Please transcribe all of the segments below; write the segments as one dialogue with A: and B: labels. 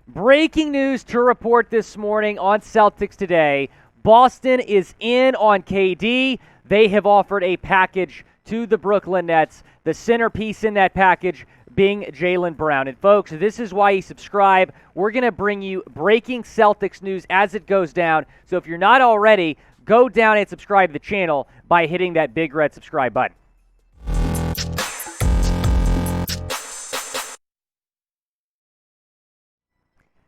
A: Breaking news to report this morning on Celtics Today. Boston is in on KD. They have offered a package to the Brooklyn Nets. The centerpiece in that package being Jaylen Brown. And folks, this is why you subscribe. We're going to bring you breaking Celtics news as it goes down. So if you're not already, go down and subscribe to the channel by hitting that big red subscribe button.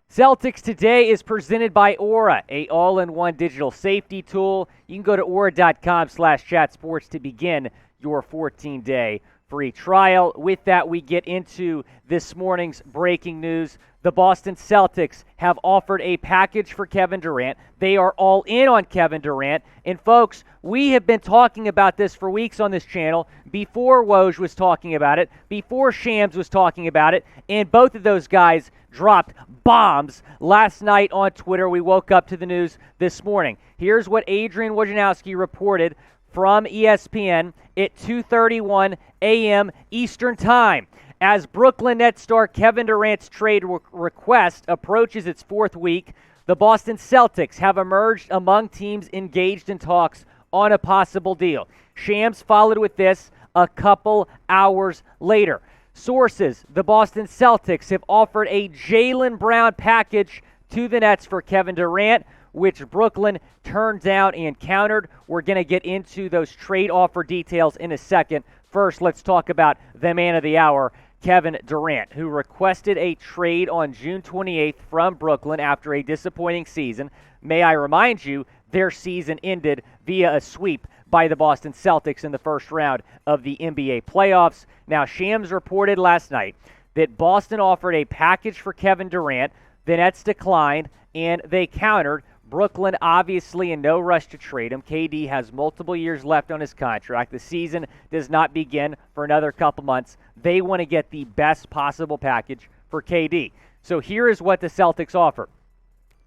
A: Celtics Today is presented by Aura, a all-in-one digital safety tool. You can go to aura.com/chatsports to begin your 14-day free trial. With that, we get into this morning's breaking news. The Boston Celtics have offered a package for Kevin Durant. They are all in on Kevin Durant. And folks, we have been talking about this for weeks on this channel, before Woj was talking about it, before Shams was talking about it, and both of those guys dropped bombs last night on Twitter. We woke up to the news this morning. Here's what Adrian Wojnarowski reported from ESPN at 2:31 a.m. Eastern Time. As Brooklyn Nets star Kevin Durant's trade request approaches its fourth week, the Boston Celtics have emerged among teams engaged in talks on a possible deal. Shams followed with this a couple hours later. Sources, the Boston Celtics have offered a Jaylen Brown package to the Nets for Kevin Durant, which Brooklyn turned down and countered. We're going to get into those trade offer details in a second. First, let's talk about the man of the hour, Kevin Durant, who requested a trade on June 28th from Brooklyn after a disappointing season. May I remind you, their season ended via a sweep by the Boston Celtics in the first round of the NBA playoffs. Now, Shams reported last night that Boston offered a package for Kevin Durant. The Nets declined, and they countered. Brooklyn obviously in no rush to trade him. KD has multiple years left on his contract. The season does not begin for another couple months. They want to get the best possible package for KD. So here is what the Celtics offer.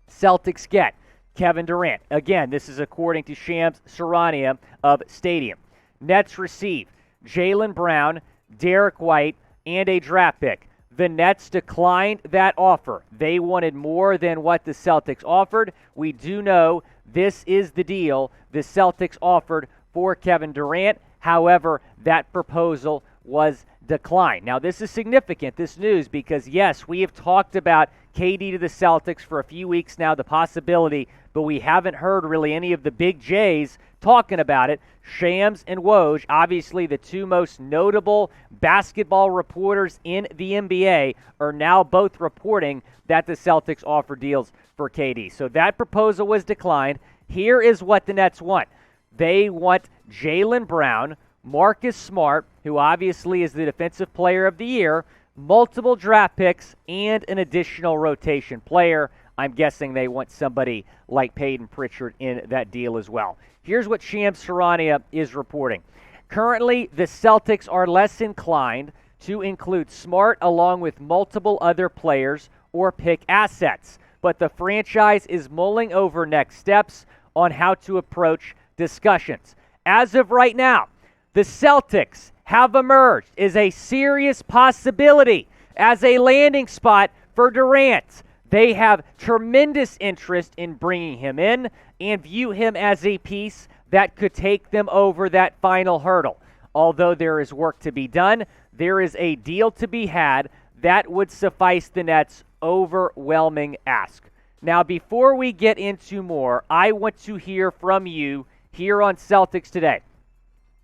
A: Celtics get Kevin Durant. Again, this is according to Shams Charania of Stadium. Nets receive Jaylen Brown, Derrick White, and a draft pick. The Nets declined that offer. They wanted more than what the Celtics offered. We do know this is the deal the Celtics offered for Kevin Durant. However, that proposal was declined. Now, this is significant, this news, because, yes, we have talked about KD to the Celtics for a few weeks now, the possibility, but we haven't heard really any of the big J's talking about it. Shams and Woj, obviously the two most notable basketball reporters in the NBA, are now both reporting that the Celtics offer deals for KD. So that proposal was declined. Here is what the Nets want. They want Jaylen Brown, Marcus Smart, who obviously is the Defensive Player of the Year, multiple draft picks, and an additional rotation player. I'm guessing they want somebody like Peyton Pritchard in that deal as well. Here's what Shams Charania is reporting. Currently, the Celtics are less inclined to include Smart along with multiple other players or pick assets, but the franchise is mulling over next steps on how to approach discussions. As of right now, the Celtics have emerged as a serious possibility as a landing spot for Durant. They have tremendous interest in bringing him in and view him as a piece that could take them over that final hurdle. Although there is work to be done, there is a deal to be had that would suffice the Nets' overwhelming ask. Now, before we get into more, I want to hear from you here on Celtics Today.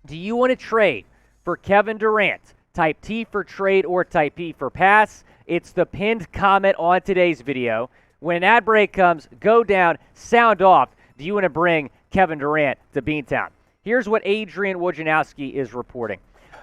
A: Do you want to trade for Kevin Durant? Type T for trade or type P for pass. It's the pinned comment on today's video. When an ad break comes, go down, sound off. Do you want to bring Kevin Durant to Beantown? Here's what Adrian Wojnarowski is reporting.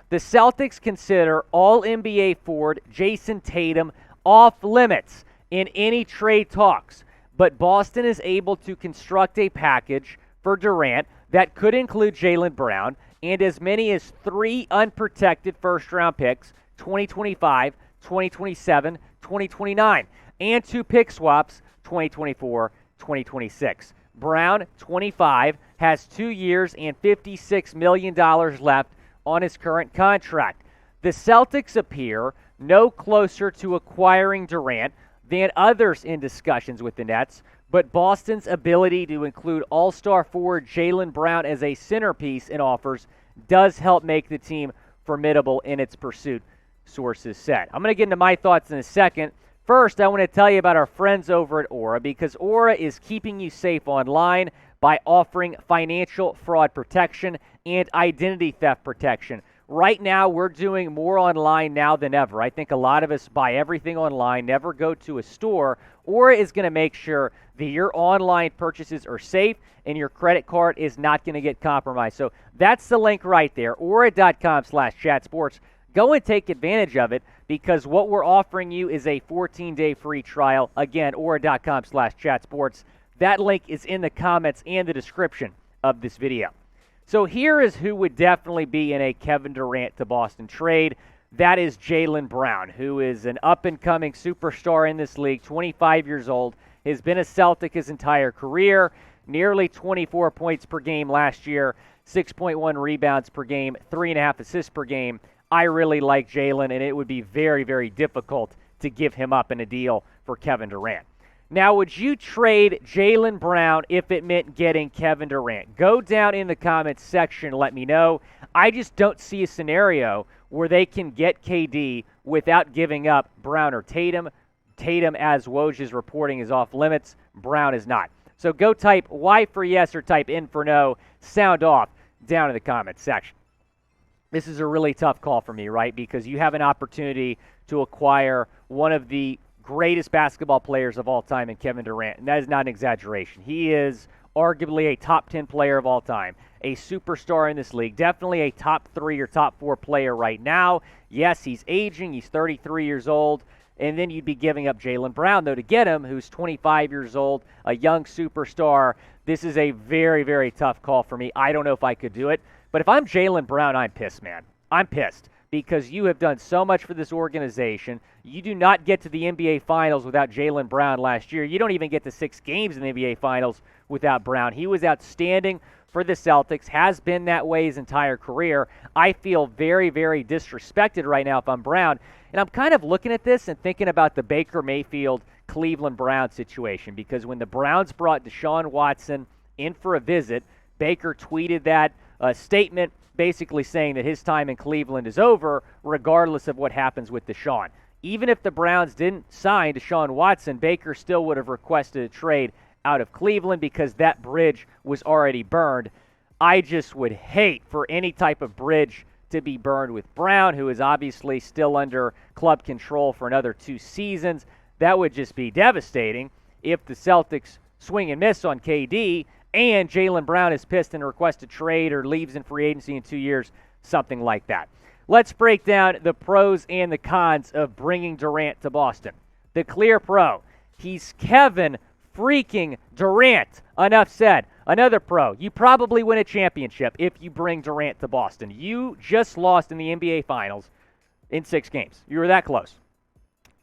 A: The Celtics consider all-NBA forward Jason Tatum off limits in any trade talks, but Boston is able to construct a package for Durant that could include Jaylen Brown and as many as 3 unprotected first-round picks, 2025, 2027, 2029, and 2 pick swaps, 2024, 2026. Brown, 25, has 2 years and $56 million left on his current contract. The Celtics appear no closer to acquiring Durant than others in discussions with the Nets, but Boston's ability to include all-star forward Jaylen Brown as a centerpiece in offers does help make the team formidable in its pursuit, sources said. I'm going to get into my thoughts in a second. First, I want to tell you about our friends over at Aura, because Aura is keeping you safe online by offering financial fraud protection and identity theft protection. Right now, we're doing more online now than ever. I think a lot of us buy everything online, never go to a store. Aura is going to make sure that your online purchases are safe and your credit card is not going to get compromised. So that's the link right there, aura.com/chatsports. Go and take advantage of it, because what we're offering you is a 14-day free trial. Again, aura.com/chatsports. That link is in the comments and the description of this video. So here is who would definitely be in a Kevin Durant to Boston trade. That is Jaylen Brown, who is an up-and-coming superstar in this league, 25 years old, has been a Celtic his entire career, nearly 24 points per game last year, 6.1 rebounds per game, 3.5 assists per game. I really like Jaylen, and it would be very, very difficult to give him up in a deal for Kevin Durant. Now, would you trade Jaylen Brown if it meant getting Kevin Durant? Go down in the comments section and let me know. I just don't see a scenario where they can get KD without giving up Brown or Tatum. Tatum, as Woj is reporting, is off limits. Brown is not. So go type Y for yes or type N for no. Sound off down in the comments section. This is a really tough call for me, right? Because you have an opportunity to acquire one of the greatest basketball players of all time in Kevin Durant, and that is not an exaggeration. He is arguably a top 10 player of all time, a superstar in this league, definitely a top 3 or top 4 player right now. Yes, he's aging. He's 33 years old, and then you'd be giving up Jaylen Brown, though, to get him, who's 25 years old, a young superstar. This is a very, very tough call for me. I don't know if I could do it, but if I'm Jaylen Brown, I'm pissed, man. I'm pissed, because you have done so much for this organization. You do not get to the NBA Finals without Jaylen Brown last year. You don't even get to 6 games in the NBA Finals without Brown. He was outstanding for the Celtics, has been that way his entire career. I feel very, very disrespected right now if I'm Brown. And I'm kind of looking at this and thinking about the Baker Mayfield Cleveland Browns situation, because when the Browns brought Deshaun Watson in for a visit, Baker tweeted that statement basically saying that his time in Cleveland is over regardless of what happens with Deshaun. Even if the Browns didn't sign Deshaun Watson, Baker still would have requested a trade out of Cleveland because that bridge was already burned. I just would hate for any type of bridge to be burned with Brown, who is obviously still under club control for another 2 seasons. That would just be devastating if the Celtics swing and miss on KD and Jaylen Brown is pissed and requests a trade or leaves in free agency in 2 years, something like that. Let's break down the pros and the cons of bringing Durant to Boston. The clear pro, he's Kevin freaking Durant. Enough said. Another pro, you probably win a championship if you bring Durant to Boston. You just lost in the NBA Finals in 6 games. You were that close.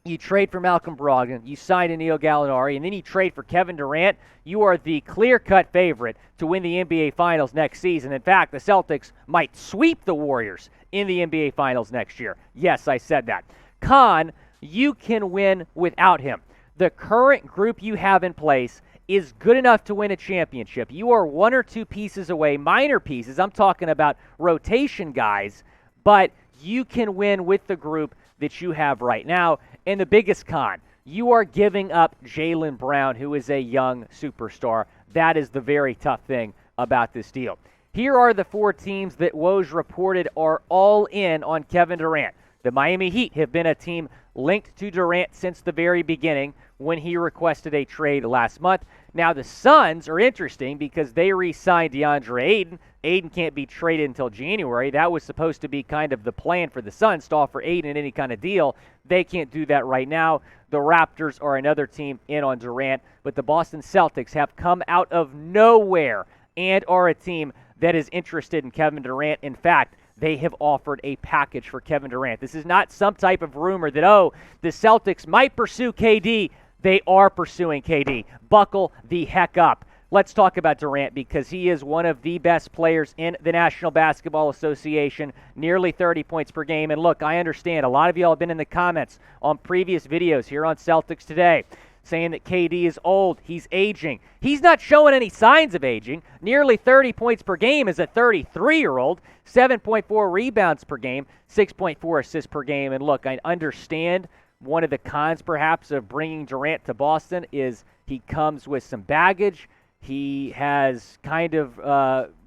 A: You trade for Malcolm Brogdon, you sign Neil Gallinari, and then you trade for Kevin Durant. You are the clear-cut favorite to win the NBA Finals next season. In fact, the Celtics might sweep the Warriors in the NBA Finals next year. Yes, I said that. Con, you can win without him. The current group you have in place is good enough to win a championship. You are 1 or 2 pieces away, minor pieces. I'm talking about rotation guys, but you can win with the group that you have right now. And the biggest con, you are giving up Jaylen Brown, who is a young superstar. That is the very tough thing about this deal. Here are the 4 teams that Woj reported are all in on Kevin Durant. The Miami Heat have been a team linked to Durant since the very beginning when he requested a trade last month. Now, the Suns are interesting because they re-signed DeAndre Ayton. Ayton can't be traded until January. That was supposed to be kind of the plan for the Suns to offer Ayton in any kind of deal. They can't do that right now. The Raptors are another team in on Durant, but the Boston Celtics have come out of nowhere and are a team that is interested in Kevin Durant. In fact, they have offered a package for Kevin Durant. This is not some type of rumor that, the Celtics might pursue KD. They are pursuing KD. Buckle the heck up. let's talk about Durant because he is one of the best players in the National Basketball Association, nearly 30 points per game. And look, I understand a lot of y'all have been in the comments on previous videos here on Celtics Today saying that KD is old, he's aging. He's not showing any signs of aging. Nearly 30 points per game is a 33-year-old, 7.4 rebounds per game, 6.4 assists per game. And look, I understand one of the cons perhaps of bringing Durant to Boston is he comes with some baggage. He has kind of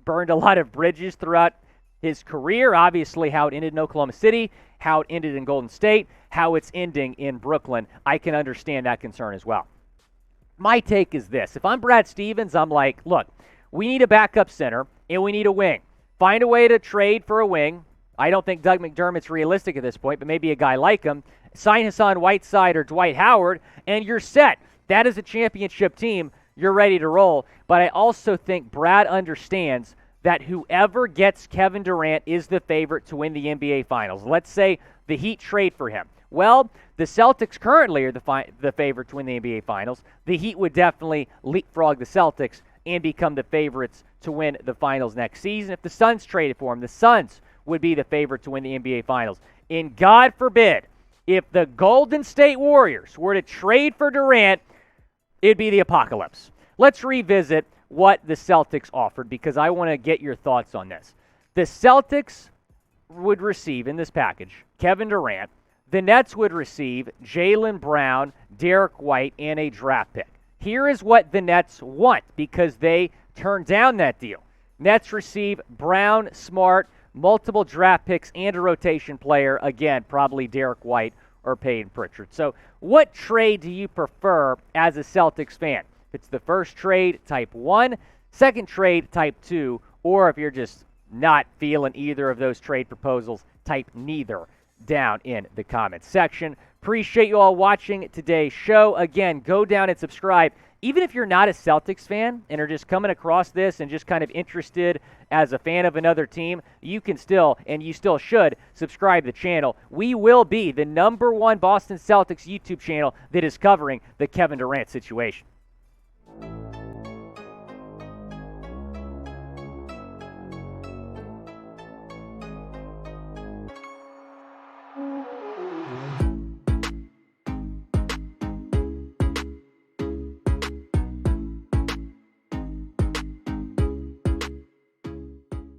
A: burned a lot of bridges throughout his career, obviously how it ended in Oklahoma City, how it ended in Golden State, how it's ending in Brooklyn. I can understand that concern as well. My take is this. If I'm Brad Stevens, I'm like, look, we need a backup center and we need a wing. Find a way to trade for a wing. I don't think Doug McDermott's realistic at this point, but maybe a guy like him. Sign Hassan Whiteside or Dwight Howard, and you're set. That is a championship team. You're ready to roll. But I also think Brad understands that whoever gets Kevin Durant is the favorite to win the NBA Finals. Let's say the Heat trade for him. Well, the Celtics currently are the favorite to win the NBA Finals. The Heat would definitely leapfrog the Celtics and become the favorites to win the Finals next season. If the Suns traded for him, the Suns would be the favorite to win the NBA Finals. And God forbid, if the Golden State Warriors were to trade for Durant, it'd be the apocalypse. Let's revisit what the Celtics offered because I want to get your thoughts on this. The Celtics would receive in this package Kevin Durant. The Nets would receive Jaylen Brown, Derrick White, and a draft pick. Here is what the Nets want because they turned down that deal. Nets receive Brown, Smart, multiple draft picks, and a rotation player. Again, probably Derrick White or Peyton Pritchard. So what trade do you prefer as a Celtics fan? If it's the first trade, type 1, second trade, type 2, or if you're just not feeling either of those trade proposals, type neither down in the comments section. Appreciate you all watching today's show. Again, go down and subscribe. Even if you're not a Celtics fan and are just coming across this and just kind of interested as a fan of another team, you can still, and you still should, subscribe to the channel. We will be the #1 Boston Celtics YouTube channel that is covering the Kevin Durant situation.